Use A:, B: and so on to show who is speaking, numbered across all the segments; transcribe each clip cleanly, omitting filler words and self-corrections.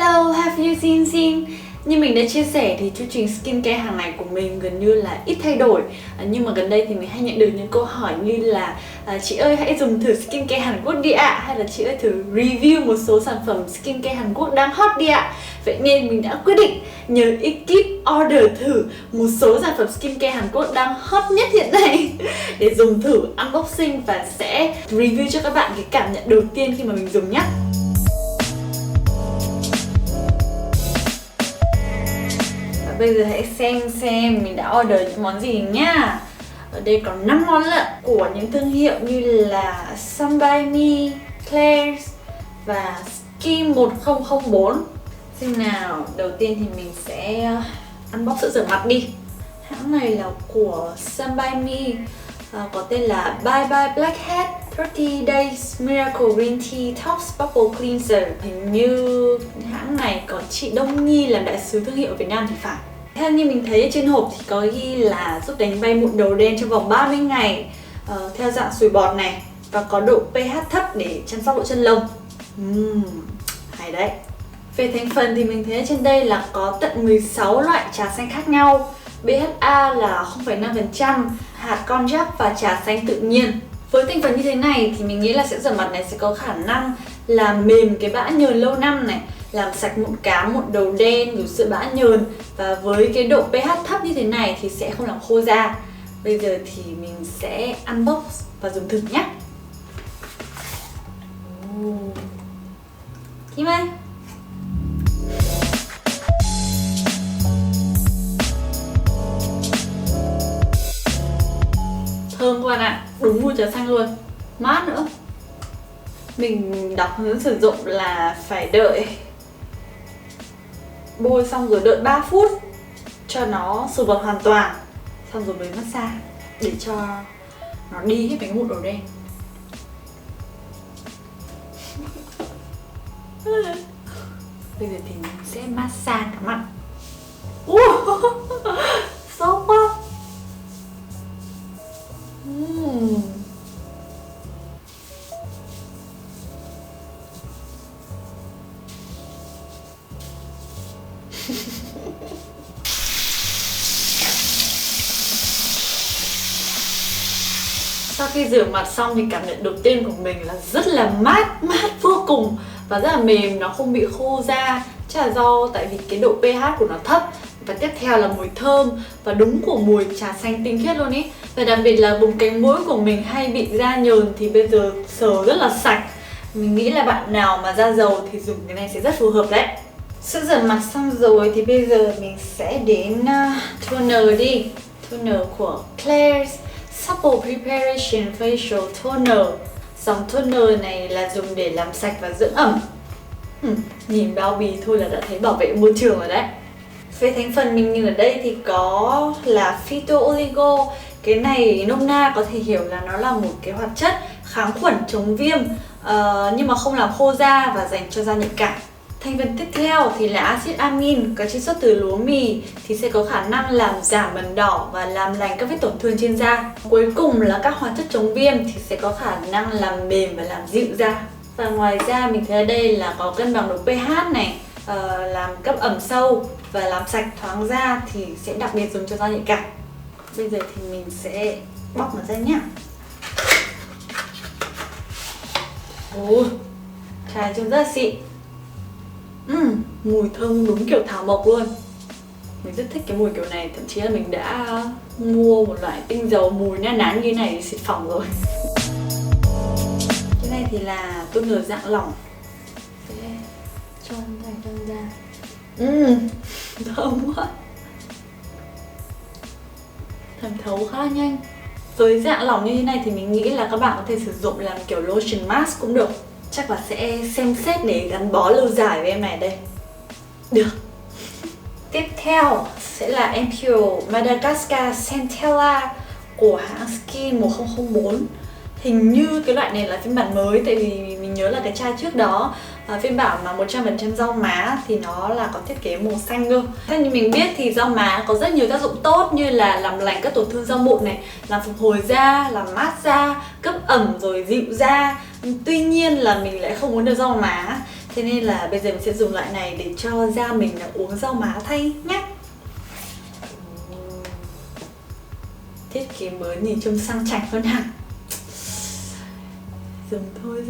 A: Hello, have you seen Xin? Như mình đã chia sẻ thì chương trình skincare hàng ngày của mình gần như là ít thay đổi. Nhưng mà gần đây thì mình hay nhận được những câu hỏi như là chị ơi hãy dùng thử skincare Hàn Quốc đi ạ, hay là chị ơi thử review một số sản phẩm skincare Hàn Quốc đang hot đi ạ. Vậy nên mình đã quyết định nhờ ekip order thử một số sản phẩm skincare Hàn Quốc đang hot nhất hiện nay để dùng thử unboxing và sẽ review cho các bạn cái cảm nhận đầu tiên khi mà mình dùng nhé. Bây giờ hãy xem mình đã order những món gì nhá. Ở đây có 5 món lận của những thương hiệu như là Sun By Me, Klairs và Skin 1004. Xem nào, đầu tiên thì mình sẽ unbox sữa rửa mặt đi. Hãng này là của Sun By Me, có tên là Bye Bye Blackhead 30 Days Miracle Green Tea Top Bubble Cleanser. Hình như hãng này có chị Đông Nhi làm đại sứ thương hiệu ở Việt Nam thì phải. Theo như mình thấy trên hộp thì có ghi là giúp đánh bay mụn đầu đen trong vòng 30 ngày theo dạng sùi bọt này, và có độ pH thấp để chăm sóc lỗ chân lông. Hay đấy. Về thành phần thì mình thấy trên đây là có tận 16 loại trà xanh khác nhau. BHA là 0,5%, hạt konjac và trà xanh tự nhiên. Với thành phần như thế này thì mình nghĩ là sữa rửa mặt này sẽ có khả năng làm mềm cái bã nhờn lâu năm này, làm sạch mụn cám, mụn đầu đen, rồi sữa bã nhờn. Và với cái độ pH thấp như thế này thì sẽ không làm khô da. Bây giờ thì mình sẽ unbox và dùng thử nhé. Kim ơi! Thơm các bạn ạ, đúng mùi trà xanh luôn, mát nữa. Mình đọc hướng sử dụng là phải đợi bôi xong rồi đợi 3 phút cho nó sùi bọt hoàn toàn, xong rồi mới massage để cho nó đi hết cái mụn đầu đen. Bây giờ thì mình sẽ massage cả mặt. Sốc quá. Sau khi rửa mặt xong thì cảm nhận đầu tiên của mình là rất là mát vô cùng và rất là mềm, nó không bị khô da. Chắc là do tại vì cái độ pH của nó thấp. Và tiếp theo là mùi thơm và đúng của mùi trà xanh tinh khiết luôn ý. Và đặc biệt là vùng cánh mũi của mình hay bị da nhờn thì bây giờ sờ rất là sạch. Mình nghĩ là bạn nào mà da dầu thì dùng cái này sẽ rất phù hợp đấy. Sữa rửa mặt xong rồi thì bây giờ mình sẽ đến toner đi. Toner của Klairs Supple Preparation Facial Toner. Dòng toner này là dùng để làm sạch và dưỡng ẩm. Nhìn bao bì thôi là đã thấy bảo vệ môi trường rồi đấy. Về thành phần mình nhìn ở đây thì có là phyto oligo. Cái này nôm na có thể hiểu là nó là một cái hoạt chất kháng khuẩn chống viêm, nhưng mà không làm khô da và dành cho da nhạy cảm. Thành phần tiếp theo thì là axit amin, có chiết xuất từ lúa mì thì sẽ có khả năng làm giảm mẩn đỏ và làm lành các vết tổn thương trên da. Cuối cùng là các hoạt chất chống viêm thì sẽ có khả năng làm mềm và làm dịu da. Và ngoài ra mình thấy ở đây là có cân bằng độ pH này, làm cấp ẩm sâu và làm sạch thoáng da thì sẽ đặc biệt dùng cho da nhạy cảm. Bây giờ thì mình sẽ bóc nó ra nhá. Chai trông rất là xịn. Mùi thơm đúng kiểu thảo mộc luôn. Mình rất thích cái mùi kiểu này, thậm chí là mình đã mua một loại tinh dầu mùi na ná như thế này để xịt phòng rồi. Cái này thì là toner dạng lỏng. Sẽ cho ra. Thơm quá. Thẩm thấu khá là nhanh. Với dạng lỏng như thế này thì mình nghĩ là các bạn có thể sử dụng làm kiểu lotion mask cũng được. Chắc là sẽ xem xét để gắn bó lâu dài với em này đây. Được. Tiếp theo sẽ là Empure Madagascar Centella của hãng Skin 1004. Hình như cái loại này là phiên bản mới, tại vì mình nhớ là cái chai trước đó phiên bản mà 100% rau má thì nó là có thiết kế màu xanh cơ. Theo như mình biết thì rau má có rất nhiều tác dụng tốt như là làm lành các tổn thương da mụn này, làm phục hồi da, làm mát da, cấp ẩm rồi dịu da. Tuy nhiên là mình lại không muốn được rau má. Thế nên là bây giờ mình sẽ dùng loại này để cho da mình là uống rau má thay nhé. Thiết kế mới nhìn trông sang chảnh hơn hẳn. Dùng thôi,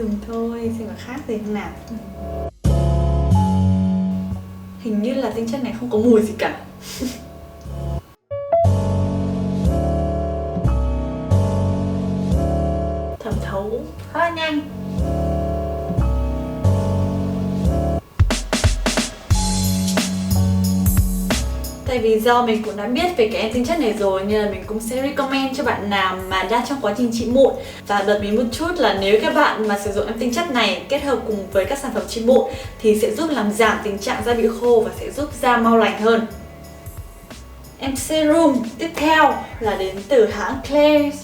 A: xem có khác gì không nào. Hình như là tinh chất này không có mùi gì cả. Thẩm thấu khá là nhanh. Tại vì do mình cũng đã biết về cái em tinh chất này rồi nên là mình cũng sẽ recommend cho bạn nào mà đang trong quá trình trị mụn. Và bật mí một chút là nếu các bạn mà sử dụng em tinh chất này kết hợp cùng với các sản phẩm trị mụn thì sẽ giúp làm giảm tình trạng da bị khô và sẽ giúp da mau lành hơn. Em serum tiếp theo là đến từ hãng Klairs,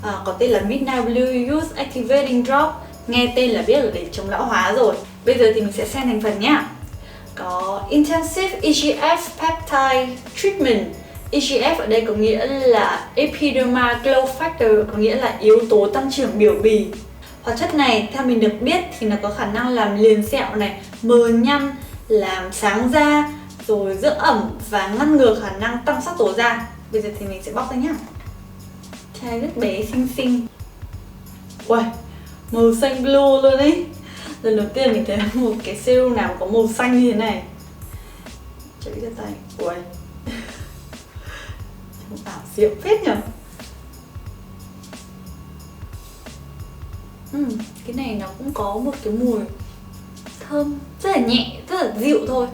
A: có tên là Midnight Blue Youth Activating Drop. Nghe tên là biết là để chống lão hóa rồi. Bây giờ thì mình sẽ xem thành phần nhá. Có Intensive EGF Peptide Treatment. EGF ở đây có nghĩa là Epidermal Glow Factor, có nghĩa là yếu tố tăng trưởng biểu bì. Hóa chất này theo mình được biết thì nó có khả năng làm liền sẹo này, mờ nhăn, làm sáng da, rồi dưỡng ẩm và ngăn ngừa khả năng tăng sắc tố da. Bây giờ thì mình sẽ bóc ra nhá. Chai rất bé xinh xinh. Uầy, màu xanh blue luôn ấy. Lần đầu tiên mình thấy một cái serum nào có màu xanh như thế này. Chảy ra tay. Uầy, ảo diệu phết nhỉ. Cái này nó cũng có một cái mùi thơm rất là nhẹ, rất là dịu thôi.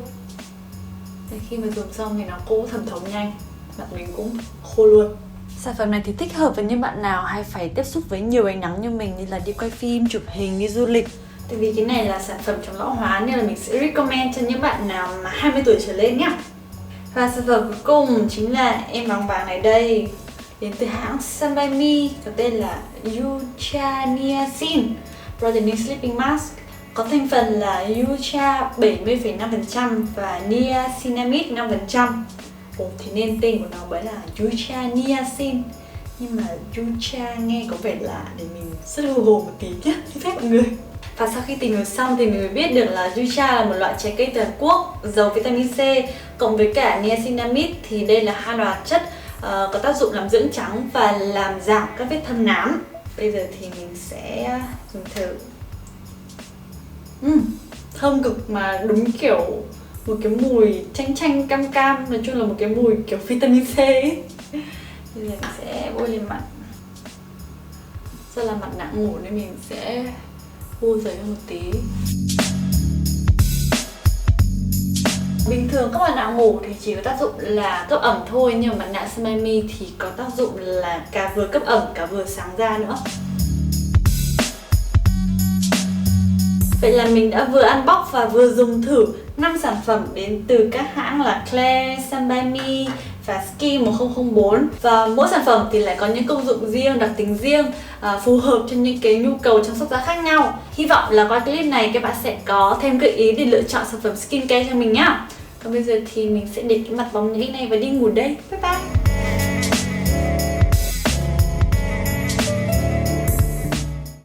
A: Để khi mà dùng xong thì nó cũng thẩm thấu nhanh, mặt mình cũng khô luôn. Sản phẩm này thì thích hợp với những bạn nào hay phải tiếp xúc với nhiều ánh nắng như mình, như là đi quay phim, chụp hình, đi du lịch. Tại vì cái này là sản phẩm chống lão hóa nên là mình sẽ recommend cho những bạn nào mà 20 tuổi trở lên nhá. Và sản phẩm cuối cùng chính là em bóng vàng này đây, đến từ hãng Sunbyme, có tên là Yucha Niacin Brightening Sleeping Mask. Có thành phần là Yucha 70,5% và Niacinamide 5%. Thì nên tên của nó mới là Yucha Niacin. Nhưng mà Yucha nghe có vẻ lạ để mình rất Google một tí nhé, xin phép mọi người. Và sau khi tìm hiểu xong thì mình mới biết được là Yucha là một loại trái cây từ Hàn Quốc giàu vitamin C cộng với cả niacinamide, thì đây là hai loại chất có tác dụng làm dưỡng trắng và làm giảm các vết thâm nám. Bây giờ thì mình sẽ dùng thử. Thơm cực mà đúng kiểu một cái mùi chanh chanh cam cam, nói chung là một cái mùi kiểu vitamin C ấy. Bây giờ mình sẽ bôi lên mặt. Do là mặt nặng ngủ nên mình sẽ bôi giấy hơn một tí. Bình thường các mặt nạ ngủ thì chỉ có tác dụng là cấp ẩm thôi, nhưng mà mặt nạ Sunbyme thì có tác dụng là cả vừa cấp ẩm cả vừa sáng da nữa. Vậy là mình đã vừa unbox và vừa dùng thử 5 sản phẩm đến từ các hãng là Klairs, Sunbyme và Skin 1004. Và mỗi sản phẩm thì lại có những công dụng riêng, đặc tính riêng, phù hợp cho những cái nhu cầu chăm sóc da khác nhau. Hy vọng là qua clip này các bạn sẽ có thêm gợi ý để lựa chọn sản phẩm skincare cho mình nhá. Còn bây giờ thì mình sẽ để cái mặt bóng nhảy này và đi ngủ đây. Bye bye!